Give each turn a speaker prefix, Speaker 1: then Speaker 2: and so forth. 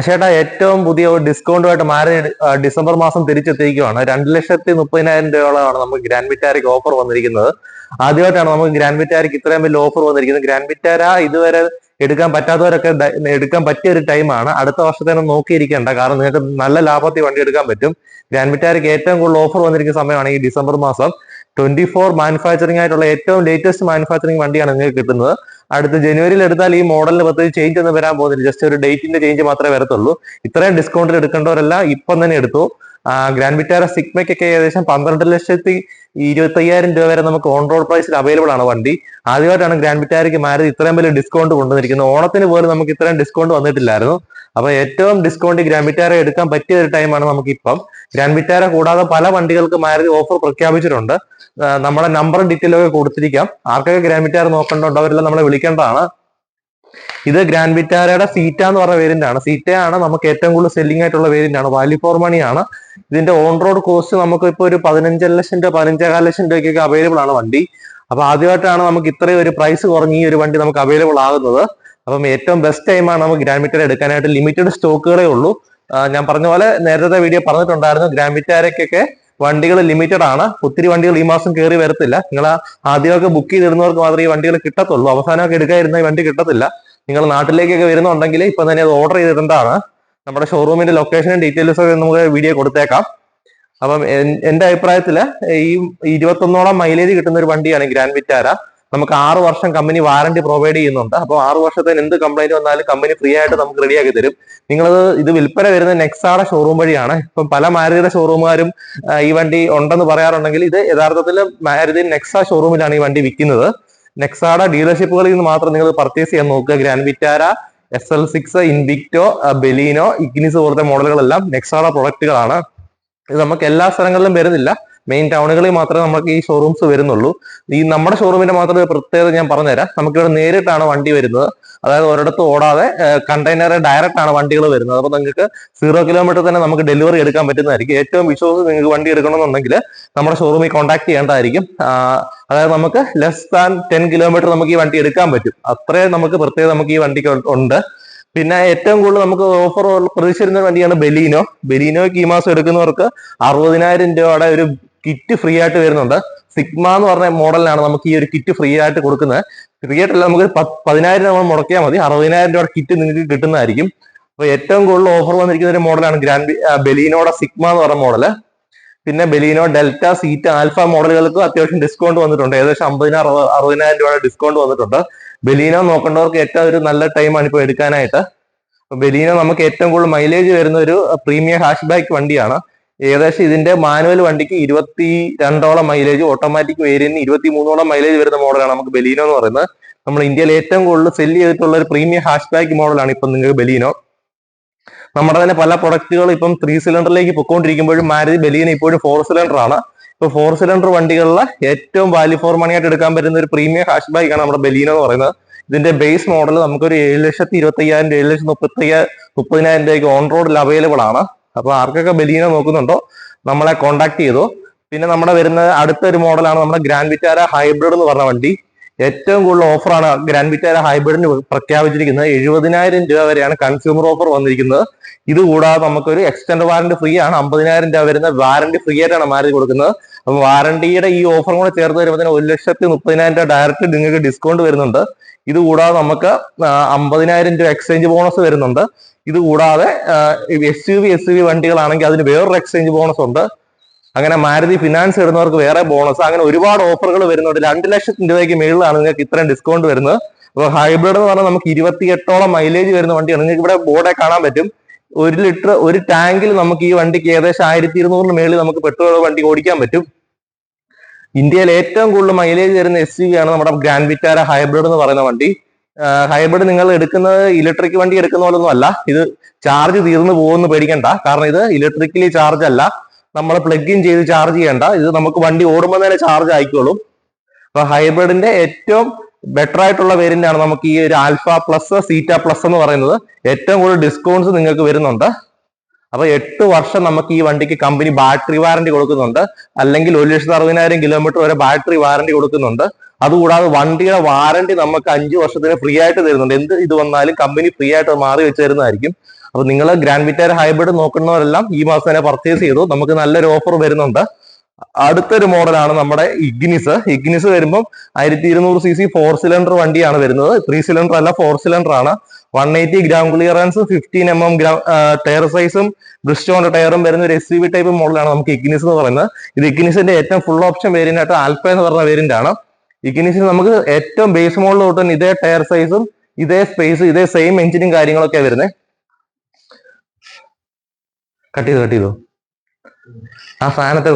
Speaker 1: ചേട്ടാ ഏറ്റവും പുതിയ ഒരു ഡിസ്കൗണ്ടുമായിട്ട് മാറി ഡിസംബർ മാസം തിരിച്ചെത്തിയിരിക്കുകയാണ്. 2,30,000 രൂപയോളമാണ് നമുക്ക് ഗ്രാൻഡ് വിറ്റാരയ്ക്ക് ഓഫർ വന്നിരിക്കുന്നത്. ആദ്യമായിട്ടാണ് നമുക്ക് ഗ്രാൻഡ് വിറ്റാരയ്ക്ക് ഇത്രയും വലിയ ഓഫർ വന്നിരിക്കുന്നത്. ഗ്രാൻഡ് വിറ്റാര ഇതുവരെ എടുക്കാൻ പറ്റാത്തവരൊക്കെ എടുക്കാൻ പറ്റിയ ഒരു ടൈമാണ്. അടുത്ത വർഷത്തേനും നോക്കിയിരിക്കേണ്ട, കാരണം നിങ്ങൾക്ക് നല്ല ലാഭത്തിൽ വണ്ടി എടുക്കാൻ പറ്റും. ഗ്രാൻഡ് വിറ്റാരയ്ക്ക് ഏറ്റവും കൂടുതൽ ഓഫർ വന്നിരിക്കുന്ന സമയമാണ് ഈ ഡിസംബർ മാസം. 24 മാനുഫാക്ചറിംഗ് ആയിട്ടുള്ള ഏറ്റവും ലേറ്റസ്റ്റ് മാനുഫാക്ചറിംഗ് വണ്ടിയാണ് നിങ്ങൾക്ക് കിട്ടുന്നത്. അടുത്ത ജനുവരിയിൽ എടുത്താൽ ഈ മോഡലിന് പ്രത്യേകിച്ച് ചേഞ്ച് ഒന്നും വരാൻ പോകുന്നില്ല, ജസ്റ്റ് ഒരു ഡേറ്റിന്റെ ചേഞ്ച് മാത്രമേ വരത്തുള്ളൂ. ഇത്രയും ഡിസ്കൗണ്ടിൽ എടുക്കേണ്ടവരെല്ലാം ഇപ്പം തന്നെ എടുത്തു. ഗ്രാൻഡ് വിറ്റാര സിഗ്മയ്ക്കൊക്കെ ഏകദേശം 12,25,000 രൂപ വരെ നമുക്ക് ഓൺ റോഡ് പ്രൈസിൽ അവൈലബിൾ ആണ് വണ്ടി. ആദ്യമായിട്ടാണ് ഗ്രാൻഡ് വിറ്റാരയ്ക്ക് മാരുതി ഇത്രയും വലിയ ഡിസ്കൗണ്ട് കൊണ്ടുവന്നിരിക്കുന്നത്. ഓണത്തിന് പോലും നമുക്ക് ഇത്രയും ഡിസ്കൗണ്ട് വന്നിട്ടില്ലായിരുന്നു. അപ്പൊ ഏറ്റവും ഡിസ്കൗണ്ട് ഗ്രാൻഡ് വിറ്റാര എടുക്കാൻ പറ്റിയ ഒരു ടൈമാണ് നമുക്കിപ്പം. ഗ്രാൻഡ് വിറ്റാര കൂടാതെ പല വണ്ടികൾക്ക് മാരുതി ഓഫർ പ്രഖ്യാപിച്ചിട്ടുണ്ട്. നമ്മുടെ നമ്പറും ഡീറ്റെയിലും ഒക്കെ കൊടുത്തിരിക്കാം. ആർക്കൊക്കെ ഗ്രാൻഡ് വിറ്റാര നോക്കേണ്ടതുണ്ട് അവരെല്ലാം നമ്മളെ വിളിക്കേണ്ടതാണ്. ഇത് ഗ്രാൻഡ് വിറ്റാരയുടെ സീറ്റ എന്ന് പറഞ്ഞ വേരിയന്റ് ആണ്. സീറ്റ ആണ് നമുക്ക് ഏറ്റവും കൂടുതൽ സെല്ലിംഗ് ആയിട്ടുള്ള വേരിയന്റ് ആണ്. വാല്യൂ ഫോർ മണി ആണ്. ഇതിന്റെ ഓൺ റോഡ് കോസ്റ്റ് നമുക്ക് ഇപ്പോൾ ഒരു 15 ലക്ഷം രൂപ 15,15 ലക്ഷം രൂപയ്ക്കൊക്കെ അവൈലബിൾ ആണ് വണ്ടി. അപ്പൊ ആദ്യമായിട്ടാണ് നമുക്ക് ഇത്രയും ഒരു പ്രൈസ് കുറഞ്ഞ് ഈ ഒരു വണ്ടി നമുക്ക് അവൈലബിൾ ആകുന്നത്. അപ്പം ഏറ്റവും ബെസ്റ്റ് ടൈമാണ് നമുക്ക് ഗ്രാൻഡ് വിറ്റാര എടുക്കാനായിട്ട്. ലിമിറ്റഡ് സ്റ്റോക്കുകളേ ഉള്ളൂ. ഞാൻ പറഞ്ഞ പോലെ നേരത്തെ വീഡിയോ പറഞ്ഞിട്ടുണ്ടായിരുന്നു, ഗ്രാൻഡ് വിറ്റാരയ്ക്കൊക്കെ വണ്ടികൾ ലിമിറ്റഡ് ആണ്. ഒത്തിരി വണ്ടികൾ ഈ മാസം കയറി വരത്തില്ല. നിങ്ങൾ ആദ്യമൊക്കെ ബുക്ക് ചെയ്തിരുന്നവർക്ക് മാത്രമേ ഈ വണ്ടികൾ കിട്ടത്തുള്ളൂ. അവസാനമൊക്കെ എടുക്കാതിരുന്ന ഈ വണ്ടി കിട്ടത്തില്ല. നിങ്ങൾ നാട്ടിലേക്കൊക്കെ വരുന്നുണ്ടെങ്കിൽ ഇപ്പൊ തന്നെ അത് ഓർഡർ ചെയ്തിട്ടുണ്ടാണ്. നമ്മുടെ ഷോറൂമിന്റെ ലൊക്കേഷനും ഡീറ്റെയിൽസും ഒക്കെ നമുക്ക് വീഡിയോ കൊടുത്തേക്കാം. അപ്പം എന്റെ അഭിപ്രായത്തില് ഈ 21ഓളം മൈലേജ് കിട്ടുന്ന ഒരു വണ്ടിയാണ് ഗ്രാൻഡ് വിറ്റാര. നമുക്ക് 6 വർഷം കമ്പനി വാറന്റി പ്രൊവൈഡ് ചെയ്യുന്നുണ്ട്. അപ്പോൾ 6 വർഷത്തിന് എന്ത് കംപ്ലൈന്റ് വന്നാലും കമ്പനി ഫ്രീ ആയിട്ട് നമുക്ക് റെഡിയാക്കി തരും. ഇത് വിൽപ്പന വരുന്നത് നെക്സാഡ ഷോറൂം വഴിയാണ്. ഇപ്പം പല മാരുതിയുടെ ഷോറൂമുകാരും ഈ വണ്ടി ഉണ്ടെന്ന് പറയാറുണ്ടെങ്കിൽ ഇത് യഥാർത്ഥത്തിൽ മാരുതി നെക്സ ഷോറൂമിലാണ് ഈ വണ്ടി വിൽക്കുന്നത്. നെക്സാഡ ഡീലർഷിപ്പുകളിൽ നിന്ന് മാത്രം നിങ്ങൾ പർച്ചേസ് ചെയ്യാൻ നോക്കുക. Grand Vitara, SL6, Invicto, ബെലീനോ, Ignis പോലത്തെ മോഡലുകളെല്ലാം നെക്സാഡ പ്രൊഡക്റ്റുകളാണ്. ഇത് നമുക്ക് എല്ലാ സ്ഥലങ്ങളിലും വരുന്നില്ല. മെയിൻ ടൗണുകളിൽ മാത്രമേ നമുക്ക് ഈ ഷോറൂംസ് വരുന്നുള്ളൂ. ഈ നമ്മുടെ ഷോറൂമിന്റെ മാത്രം ഒരു പ്രത്യേകത ഞാൻ പറഞ്ഞുതരാം. നമുക്കിവിടെ നേരിട്ടാണ് വണ്ടി വരുന്നത്. അതായത് ഒരിടത്ത് ഓടാതെ കണ്ടെയ്നർ ഡയറക്റ്റ് ആണ് വണ്ടികൾ വരുന്നത്. അപ്പൊ നിങ്ങൾക്ക് 0 കിലോമീറ്റർ തന്നെ നമുക്ക് ഡെലിവറി എടുക്കാൻ പറ്റുന്നതായിരിക്കും. ഏറ്റവും വിശ്വാസം നിങ്ങൾക്ക് വണ്ടി എടുക്കണമെന്നുണ്ടെങ്കിൽ നമ്മുടെ ഷോറൂമിൽ കോൺടാക്ട് ചെയ്യേണ്ടതായിരിക്കും. അതായത് നമുക്ക് ലെസ് ദാൻ 10 കിലോമീറ്റർ നമുക്ക് ഈ വണ്ടി എടുക്കാൻ പറ്റും. അത്രയും നമുക്ക് പ്രത്യേകത നമുക്ക് ഈ വണ്ടിക്ക് ഉണ്ട്. പിന്നെ ഏറ്റവും കൂടുതൽ നമുക്ക് ഓഫർ പ്രതീക്ഷിച്ചിരുന്ന വണ്ടിയാണ് ബെലീനോ. ബെലീനോയ്ക്ക് ഈ മാസം എടുക്കുന്നവർക്ക് 60,000 രൂപയുടെ ഒരു കിറ്റ് ഫ്രീ ആയിട്ട് വരുന്നുണ്ട്. സിഗ്മ എന്ന് പറഞ്ഞ മോഡലിനാണ് നമുക്ക് ഈ ഒരു കിറ്റ് ഫ്രീ ആയിട്ട് കൊടുക്കുന്നത്. ഫ്രീ ആയിട്ടല്ല, നമുക്ക് 10,000 നമ്മൾ മുടക്കിയാൽ മതി, 60,000 രൂപയുടെ കിറ്റ് നിങ്ങൾക്ക് കിട്ടുന്നതായിരിക്കും. അപ്പൊ ഏറ്റവും കൂടുതൽ ഓഫർ വന്നിരിക്കുന്ന ഒരു മോഡലാണ് ബെലീനോയുടെ സിഗ്മ എന്ന് പറഞ്ഞ മോഡല്. പിന്നെ ബെലീനോ, ഡെൽറ്റ, സീറ്റ, ആൽഫ മോഡലുകൾക്ക് അത്യാവശ്യം ഡിസ്കൗണ്ട് വന്നിട്ടുണ്ട്. ഏകദേശം 50,000-60,000 രൂപയുടെ ഡിസ്കൗണ്ട് വന്നിട്ടുണ്ട്. ബെലീനോ നോക്കേണ്ടവർക്ക് ഏറ്റവും ഒരു നല്ല ടൈമാണ് ഇപ്പോൾ എടുക്കാനായിട്ട്. ബെലീനോ നമുക്ക് ഏറ്റവും കൂടുതൽ മൈലേജ് വരുന്ന ഒരു പ്രീമിയം ഹാഷ് ബാക്ക് വണ്ടിയാണ്. ഏകദേശം ഇതിന്റെ മാനുവൽ വണ്ടിക്ക് 22ഓളം മൈലേജ്, ഓട്ടോമാറ്റിക് വേരിയന്റിന് 23ഓളം മൈലേജ് വരുന്ന മോഡലാണ് നമുക്ക് ബെലീനോ എന്ന് പറയുന്നത്. നമ്മൾ ഇന്ത്യയിൽ ഏറ്റവും കൂടുതൽ സെല്ല് ചെയ്തിട്ടുള്ള ഒരു പ്രീമിയം ഹാഷ് ബാക്ക് മോഡലാണ് ഇപ്പം നിങ്ങൾക്ക് ബെലീനോ. നമ്മുടെ തന്നെ പല പ്രൊഡക്റ്റുകൾ ഇപ്പം 3 സിലിണ്ടറിലേക്ക് പൊക്കോണ്ടിരിക്കുമ്പോഴും മാരുതി ബെലീനോ ഇപ്പോഴും 4 സിലിണ്ടർ ആണ്. ഇപ്പൊ 4 സിലിണ്ടർ വണ്ടികളിലെ ഏറ്റവും വാല്യൂ ഫോർ മണി ആയിട്ട് എടുക്കാൻ പറ്റുന്ന ഒരു പ്രീമിയം ഹാഷ് ബാക്ക് ആണ് നമ്മുടെ ബെലീനോ എന്ന് പറയുന്നത്. ഇതിന്റെ ബേസ് മോഡൽ നമുക്കൊരു 7,25,000, 7,30,000 രൂപയ്ക്ക് ഓൺ റോഡിൽ അവൈലബിൾ ആണ്. അപ്പൊ ആർക്കൊക്കെ ബെലീനോ നോക്കുന്നുണ്ടോ നമ്മളെ കോൺടാക്ട് ചെയ്തു. പിന്നെ നമ്മുടെ വരുന്ന അടുത്തൊരു മോഡലാണ് നമ്മുടെ ഗ്രാൻഡ് വിറ്റാര ഹൈബ്രിഡ് എന്ന് പറഞ്ഞ വണ്ടി. ഏറ്റവും കൂടുതൽ ഓഫറാണ് ഗ്രാൻഡ് വിറ്റാര ഹൈബ്രിഡിന് പ്രഖ്യാപിച്ചിരിക്കുന്നത്. 70,000 രൂപ വരെയാണ് കൺസ്യൂമർ ഓഫർ വന്നിരിക്കുന്നത്. ഇത് കൂടാതെ നമുക്കൊരു എക്സ്റ്റൻഡ് വാറന്റി ഫ്രീ ആണ്. 50,000 രൂപ വരുന്ന വാറന്റി ഫ്രീ ആയിട്ടാണ് മാരുതി കൊടുക്കുന്നത്. അപ്പൊ വാറന്റിയുടെ ഈ ഓഫറും കൂടെ ചേർത്ത് വരുമ്പോൾ 1,30,30,000 രൂപ ഡയറക്റ്റ് നിങ്ങൾക്ക് ഡിസ്കൗണ്ട് വരുന്നുണ്ട്. ഇത് കൂടാതെ നമുക്ക് 50,000 രൂപ എക്സ്ചേഞ്ച് ബോണസ് വരുന്നുണ്ട്. ഇത് കൂടാതെ SUV വണ്ടികളാണെങ്കിൽ അതിന് വേറൊരു എക്സ്ചേഞ്ച് ബോണസ് ഉണ്ട്. അങ്ങനെ മാരുതി ഫിനാൻസ് ഇടുന്നവർക്ക് വേറെ ബോണസ്, അങ്ങനെ ഒരുപാട് ഓഫറുകൾ വരുന്നുണ്ട്. 2 ലക്ഷം രൂപയ്ക്ക് മേളിലാണ് നിങ്ങൾക്ക് ഇത്രയും ഡിസ്കൗണ്ട് വരുന്നത്. അപ്പോൾ ഹൈബ്രിഡ് എന്ന് പറഞ്ഞാൽ നമുക്ക് 28ഓളം മൈലേജ് വരുന്ന വണ്ടിയാണ്. നിങ്ങൾക്ക് ഇവിടെ ബോർഡെ കാണാൻ പറ്റും. 1 ലിറ്റർ ഒരു ടാങ്കിൽ നമുക്ക് ഈ വണ്ടിക്ക് ഏകദേശം 1,200 മേളിൽ നമുക്ക് പെട്രോൾ വണ്ടി ഓടിക്കാൻ പറ്റും. ഇന്ത്യയിൽ ഏറ്റവും കൂടുതൽ മൈലേജ് വരുന്ന SUV ആണ് നമ്മുടെ ഗ്രാൻഡ് വിറ്റാര ഹൈബ്രിഡ് എന്ന് പറയുന്ന വണ്ടി. ഹൈബ്രിഡ് നിങ്ങൾ എടുക്കുന്നത് ഇലക്ട്രിക് വണ്ടി എടുക്കുന്ന പോലൊന്നും അല്ല. ഇത് ചാർജ് തീർന്നു പോകുമെന്ന് പേടിക്കണ്ട. കാരണം ഇത് ഇലക്ട്രിക്കലി ചാർജ് അല്ല, നമ്മൾ പ്ലഗ് ഇൻ ചെയ്ത് ചാർജ് ചെയ്യണ്ട. ഇത് നമുക്ക് വണ്ടി ഓടുമ്പോൾ തന്നെ ചാർജ് ആയിക്കോളും. അപ്പൊ ഹൈബ്രിഡിന്റെ ഏറ്റവും ബെറ്റർ ആയിട്ടുള്ള വേരിയന്റ് ആണ് നമുക്ക് ഈ ഒരു ആൽഫ പ്ലസ്, സീറ്റ പ്ലസ് എന്ന് പറയുന്നത്. ഏറ്റവും കൂടുതൽ ഡിസ്കൗണ്ട്സ് നിങ്ങൾക്ക് വരുന്നുണ്ട്. അപ്പൊ 8 വർഷം നമുക്ക് ഈ വണ്ടിക്ക് കമ്പനി ബാറ്ററി വാറന്റി കൊടുക്കുന്നുണ്ട്. അല്ലെങ്കിൽ 1,60,000 കിലോമീറ്റർ വരെ ബാറ്ററി വാറന്റി കൊടുക്കുന്നുണ്ട്. അതുകൂടാതെ വണ്ടിയുടെ വാറണ്ടി നമുക്ക് 5 വർഷത്തിന് ഫ്രീ ആയിട്ട് തരുന്നുണ്ട്. എന്ത് ഇത് വന്നാലും കമ്പനി ഫ്രീ ആയിട്ട് മാറി വെച്ച് തരുന്നതായിരിക്കും. അപ്പൊ നിങ്ങൾ ഗ്രാൻഡ് വിറ്റാര ഹൈബ്രിഡ് നോക്കുന്നവരെല്ലാം ഈ മാസം തന്നെ പർച്ചേസ് ചെയ്തു. നമുക്ക് നല്ലൊരു ഓഫർ വരുന്നുണ്ട്. അടുത്തൊരു മോഡലാണ് നമ്മുടെ ഇഗ്നിസ് വരുമ്പോൾ 1200cc 4 സിലിണ്ടർ വണ്ടിയാണ് വരുന്നത്. 3 സിലിണ്ടർ അല്ല, 4 സിലിണ്ടർ ആണ്. 180 ഗ്രാം ക്ലിയറൻസ്, 15 mm ടയർ സൈസും ബ്രിസ്റ്റോന്റെ ടയറും വരുന്ന ഒരു SUV ടൈപ്പ് മോഡലാണ് നമുക്ക് ഇഗ്നിസ് എന്ന് പറയുന്നത്. ഇത് ഇഗ്നിസിന്റെ ഏറ്റവും ഫുൾ ഓപ്ഷൻ വേരിയന്റ് ആയിട്ട് ആൽഫ എന്ന് പറഞ്ഞ വേരിയന്റ് ആണ്. ഇഗ്നിസിന് നമുക്ക് ഏറ്റവും ബേസ് മോഡൽ തൊട്ട് തന്നെ ഇതേ ടയർ സൈസും ഇതേ സ്പേസും ഇതേ സെയിം എഞ്ചിനും കാര്യങ്ങളൊക്കെ വരുന്നത്. കട്ട് ചെയ്തു ആ സാധനത്തെ